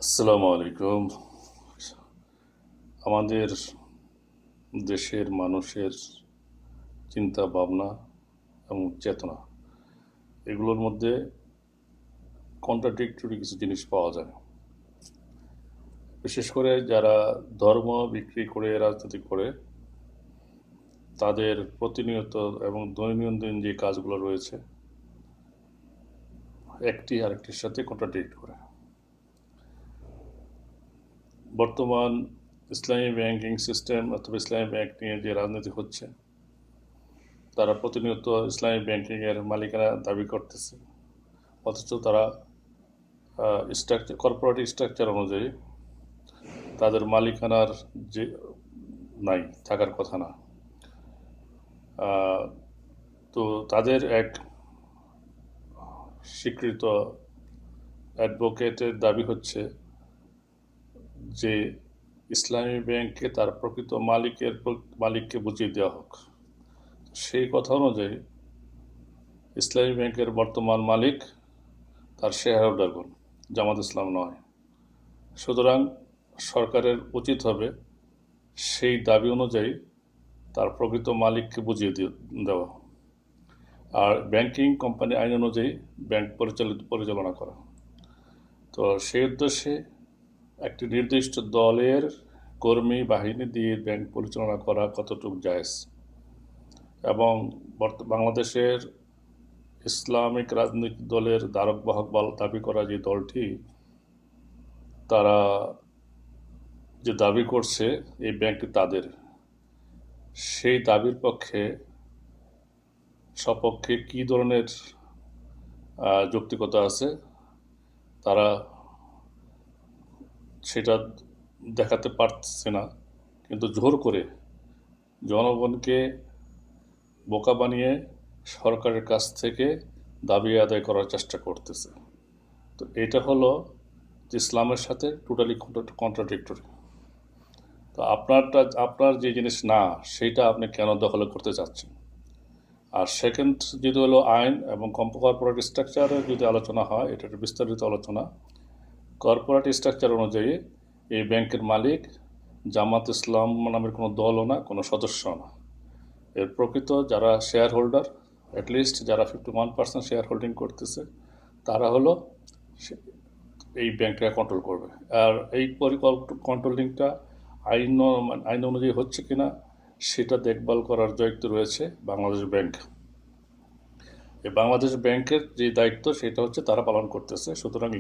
আসসালামু আলাইকুম। আমাদের দেশের মানুষের চিন্তা ভাবনা এবং চেতনা এগুলোর মধ্যে কন্ট্রাডিক্টরি কিছু জিনিস পাওয়া যায়। বিশেষ করে যারা ধর্ম বিক্রি করে রাজনীতি করে তাদের প্রতিনিয়ত এবং দৈনন্দিন যে কাজগুলো রয়েছে একটি আরেকটির সাথে কন্ট্রাডিক্ট করে। বর্তমান ইসলামী ব্যাংকিং সিস্টেম অথবা ইসলামী ব্যাংক নিয়ে যে রাজনীতি হচ্ছে, তারা প্রতিনিয়ত ইসলামী ব্যাংকিংয়ের মালিকানা দাবি করতেছে, অথচ তারা স্ট্রাকচার কর্পোরেট স্ট্রাকচার অনুযায়ী তাদের মালিকানার যে নাই, থাকার কথা না। তো তাদের এক স্বীকৃত অ্যাডভোকেটের দাবি হচ্ছে যে ইসলামী ব্যাংককে তার প্রকৃত মালিককে বুঝিয়ে দেওয়া হোক। সেই কথা অনুযায়ী ইসলামী ব্যাংকের বর্তমান মালিক তার শেয়ার হোল্ডারগণ, জামাত ইসলাম নয়। সুতরাং সরকারের উচিত হবে সেই দাবি অনুযায়ী তার প্রকৃত মালিককে বুঝিয়ে দেওয়া, আর ব্যাংকিং কোম্পানি আইন অনুযায়ী ব্যাংক পরিচালনা করা। তো সেই উদ্দেশ্যে একটি নির্দিষ্ট দলের কর্মী বাহিনী দিয়ে ব্যাংক পরিচালনা করা কতটুকু জায়েজ, এবং বাংলাদেশের ইসলামিক রাজনৈতিক দলের ধারক বাহক দাবি করা যে দলটি, তারা যে দাবি করছে এই ব্যাংকটি তাদের, সেই দাবির পক্ষে সপক্ষে কী ধরনের যৌক্তিকতা আছে তারা সেটা দেখাতে পারছে না, কিন্তু জোর করে জনগণকে বোকা বানিয়ে সরকারের কাছ থেকে দাবি আদায় করার চেষ্টা করতেছে। তো এটা হলো ইসলামের সাথে টোটালি কন্ট্রাডিক্টরি। তো আপনার যে জিনিস না, সেইটা আপনি কেন দখল করতে চাচ্ছেন? আর সেকেন্ড যদি হলো আইন এবং কর্পোরেট স্ট্রাকচারের যদি আলোচনা হয়, এটা একটা বিস্তারিত আলোচনা। কর্পোরেট স্ট্রাকচার অনুযায়ী এই ব্যাংকের মালিক জামাত ইসলাম নামের কোনো দলও না, কোনো সদস্য না। এর প্রকৃত যারা শেয়ার হোল্ডার, অ্যাটলিস্ট যারা 51% শেয়ার হোল্ডিং করতেছে, তারা হলো এই ব্যাংকটাকে কন্ট্রোল করবে। আর এই কন্ট্রোলিংটা আইন অনুযায়ী হচ্ছে কিনা সেটা দেখভাল করার দায়িত্ব রয়েছে বাংলাদেশ ব্যাংক। এই বাংলাদেশ ব্যাংকের যে দায়িত্ব সেটা হচ্ছে তারা পালন করতেছে। সুতরাং